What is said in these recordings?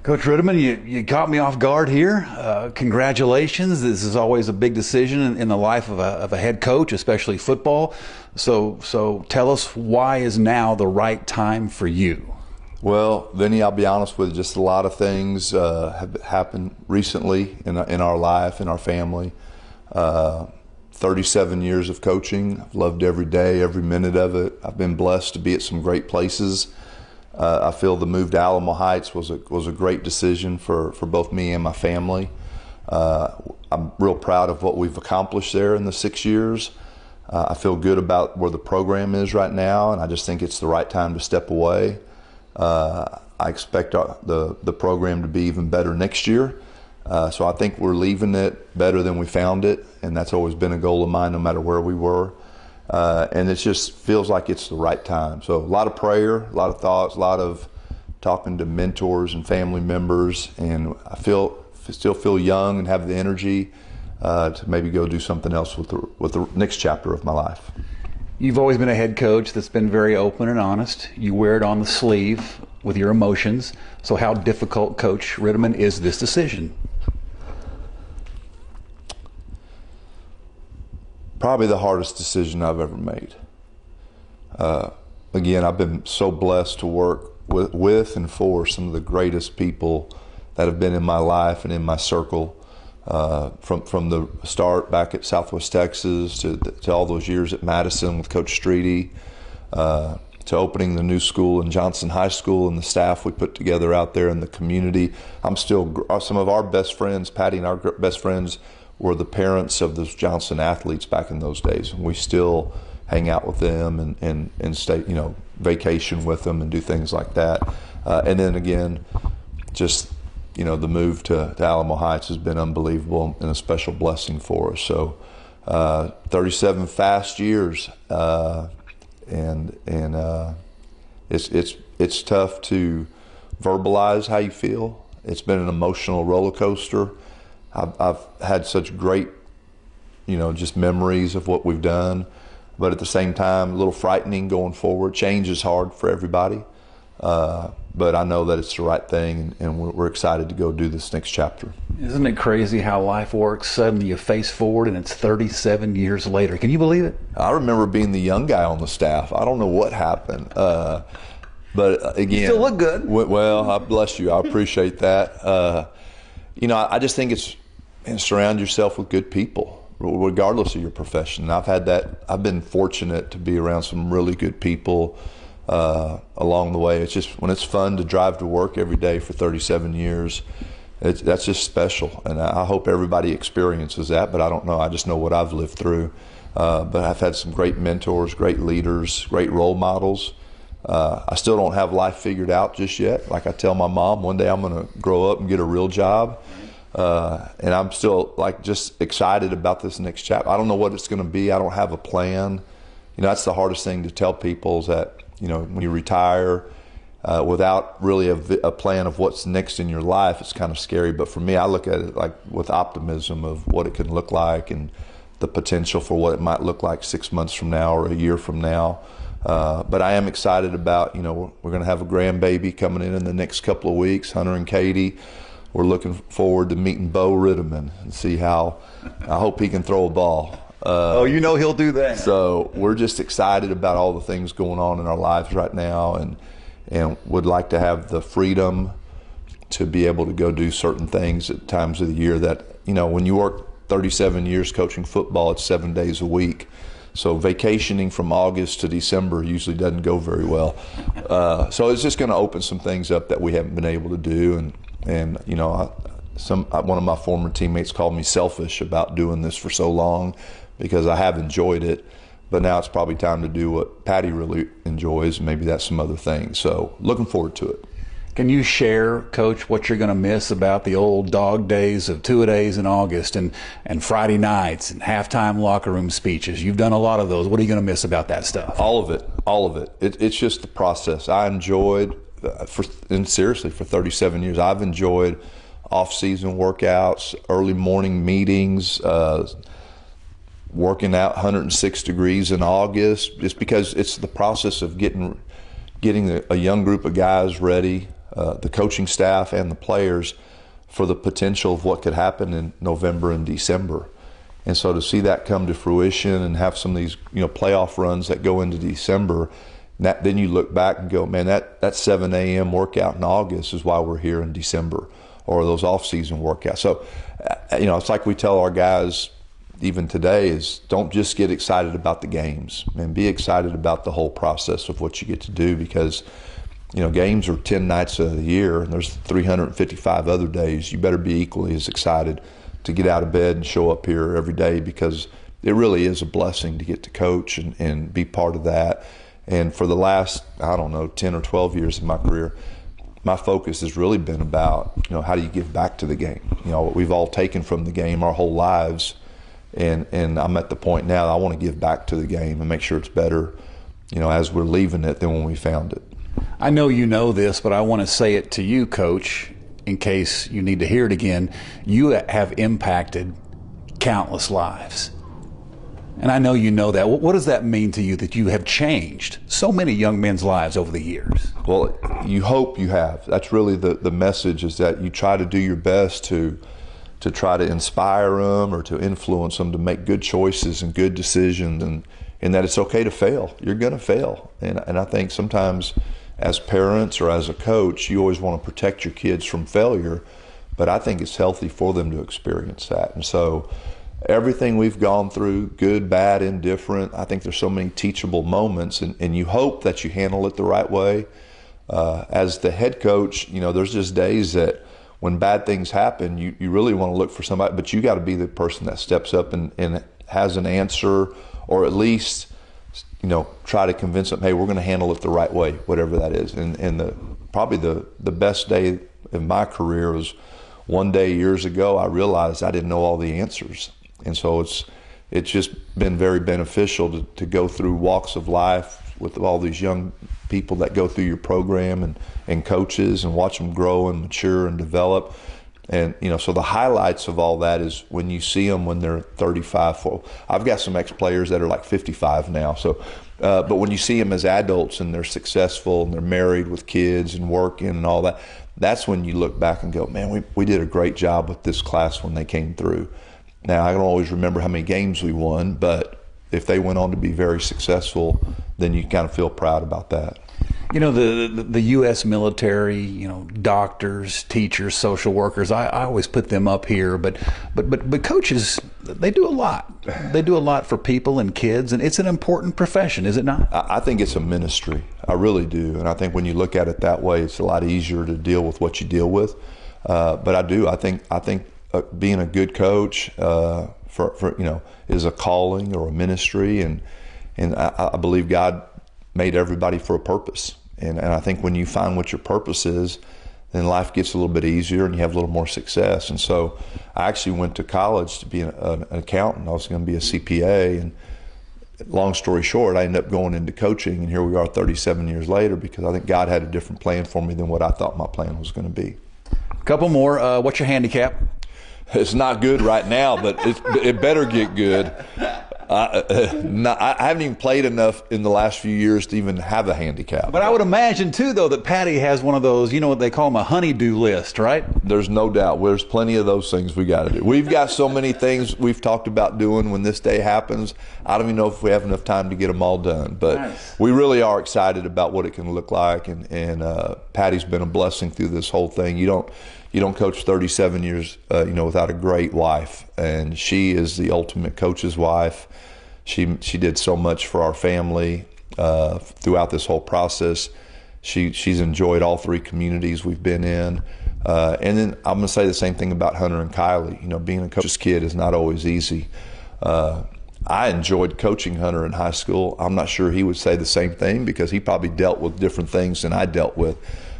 Coach Rittimann, you caught me off guard here. Congratulations. This is always a big decision in the life of a head coach, especially football. So tell us, why is now the right time for you? Well, Vinny, I'll be honest with you, just a lot of things have happened recently in our life, in our family. 37 years of coaching. I've loved every day, every minute of it. I've been blessed to be at some great places. I feel the move to Alamo Heights was a great decision for both me and my family. I'm real proud of what we've accomplished there in the 6 years. I feel good about where the program is right now, and I just think it's the right time to step away. I expect the program to be even better next year. So I think we're leaving it better than we found it, and that's always been a goal of mine no matter where we were. And it just feels like it's the right time. So a lot of prayer, a lot of thoughts, a lot of talking to mentors and family members, and I still feel young and have the energy to maybe go do something else with the next chapter of my life. You've always been a head coach that's been very open and honest. You wear it on the sleeve with your emotions. So how difficult, Coach Rittimann, is this decision? Probably the hardest decision I've ever made. Again, I've been so blessed to work with and for some of the greatest people that have been in my life and in my circle. From the start back at Southwest Texas to all those years at Madison with Coach Streety, to opening the new school in Johnson High School and the staff we put together out there in the community. Some of our best friends, Patty and our best friends, were the parents of those Johnson athletes back in those days, and we still hang out with them and stay, vacation with them and do things like that. And then again, just the move to Alamo Heights has been unbelievable and a special blessing for us. So 37 fast years, and it's tough to verbalize how you feel. It's been an emotional roller coaster. I've had such great, just memories of what we've done, but at the same time, a little frightening going forward. Change is hard for everybody, but I know that it's the right thing, and we're excited to go do this next chapter. Isn't it crazy how life works? Suddenly you face forward, and it's 37 years later. Can you believe it? I remember being the young guy on the staff. I don't know what happened. But again, you still look good. Well, I bless you. I appreciate that. I just think surround yourself with good people, regardless of your profession. I've been fortunate to be around some really good people along the way. It's just, when it's fun to drive to work every day for 37 years, that's just special. And I hope everybody experiences that, but I don't know. I just know what I've lived through. But I've had some great mentors, great leaders, great role models. I still don't have life figured out just yet. Like I tell my mom, one day I'm going to grow up and get a real job. And I'm still just excited about this next chapter. I don't know what it's going to be. I don't have a plan. That's the hardest thing to tell people, is that, when you retire without really a plan of what's next in your life, it's kind of scary. But for me, I look at it with optimism of what it can look like and the potential for what it might look like 6 months from now or a year from now. But I am excited about, we're going to have a grandbaby coming in the next couple of weeks, Hunter and Katie. We're looking forward to meeting Bo Rittimann and see how. I hope he can throw a ball. He'll do that. So we're just excited about all the things going on in our lives right now, and would like to have the freedom to be able to go do certain things at times of the year that, when you work 37 years coaching football, it's 7 days a week. So vacationing from August to December usually doesn't go very well. So it's just going to open some things up that we haven't been able to do. And one of my former teammates called me selfish about doing this for so long, because I have enjoyed it. But now it's probably time to do what Patty really enjoys, and maybe that's some other things. So looking forward to it. Can you share, Coach, what you're going to miss about the old dog days of two-a-days in August and Friday nights and halftime locker room speeches? You've done a lot of those. What are you going to miss about that stuff? All of it. It's just the process. I enjoyed, seriously, for 37 years, I've enjoyed off-season workouts, early morning meetings, working out 106 degrees in August, just because it's the process of getting a young group of guys ready the coaching staff and the players for the potential of what could happen in November and December. And so to see that come to fruition and have some of these, playoff runs that go into December, then you look back and go, man, that 7 a.m. workout in August is why we're here in December, or those off-season workouts. So, it's like we tell our guys even today is don't just get excited about the games, and be excited about the whole process of what you get to do, because games are 10 nights of the year, and there's 355 other days. You better be equally as excited to get out of bed and show up here every day, because it really is a blessing to get to coach and be part of that. And for the last, 10 or 12 years of my career, my focus has really been about, how do you give back to the game? What we've all taken from the game our whole lives. And I'm at the point now that I want to give back to the game and make sure it's better, as we're leaving it than when we found it. I know you know this, but I want to say it to you, Coach, in case you need to hear it again. You have impacted countless lives. And I know you know that. What does that mean to you, that you have changed so many young men's lives over the years? Well, you hope you have. That's really the message, is that you try to do your best to try to inspire them or to influence them to make good choices and good decisions, and that it's okay to fail. You're going to fail. And I think sometimes as parents or as a coach, you always want to protect your kids from failure, but I think it's healthy for them to experience that. And so everything we've gone through, good, bad, indifferent, I think there's so many teachable moments, and you hope that you handle it the right way. As the head coach, there's just days that when bad things happen, you really want to look for somebody, but you got to be the person that steps up and has an answer, or at least try to convince them, hey, we're going to handle it the right way, whatever that is. And probably the best day of my career was one day years ago. I realized I didn't know all the answers, and so it's just been very beneficial to go through walks of life with all these young people that go through your program and coaches, and watch them grow and mature and develop. And so the highlights of all that is when you see them when they're 35. I've got some ex-players that are like 55 now. So, but when you see them as adults and they're successful and they're married with kids and working and all that, that's when you look back and go, man, we did a great job with this class when they came through. Now, I don't always remember how many games we won, but if they went on to be very successful, then you kind of feel proud about that. The U.S. military, doctors, teachers, social workers, I always put them up here, but coaches, they do a lot. They do a lot for people and kids, and it's an important profession, is it not? I think it's a ministry. I really do. And I think when you look at it that way, it's a lot easier to deal with what you deal with. But I do. I think being a good coach is a calling or a ministry, and I believe God made everybody for a purpose. And I think when you find what your purpose is, then life gets a little bit easier and you have a little more success. And so I actually went to college to be an accountant. I was going to be a CPA. And long story short, I ended up going into coaching. And here we are 37 years later, because I think God had a different plan for me than what I thought my plan was going to be. A couple more. What's your handicap? It's not good right now, but it better get good. I haven't even played enough in the last few years to even have a handicap. But I would imagine, too, though, that Patty has one of those, what they call them, a honey-do list, right? There's no doubt. There's plenty of those things we got to do. We've got so many things we've talked about doing when this day happens. I don't even know if we have enough time to get them all done. But nice. We really are excited about what it can look like. And Patty's been a blessing through this whole thing. You don't coach 37 years, without a great wife. And she is the ultimate coach's wife. She did so much for our family throughout this whole process. She's enjoyed all three communities we've been in. And then I'm going to say the same thing about Hunter and Kylie. Being a coach's kid is not always easy. I enjoyed coaching Hunter in high school. I'm not sure he would say the same thing, because he probably dealt with different things than I dealt with.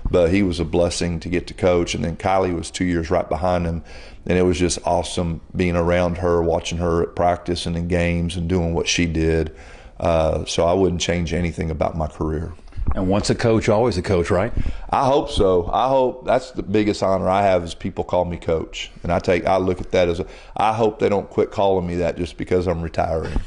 But he was a blessing to get to coach. And then Kylie was 2 years right behind him. And it was just awesome being around her, watching her at practice and in games and doing what she did. So I wouldn't change anything about my career. And once a coach, always a coach, right? I hope so. I hope that's the biggest honor I have, is people call me coach. And I look at that as I hope they don't quit calling me that just because I'm retiring.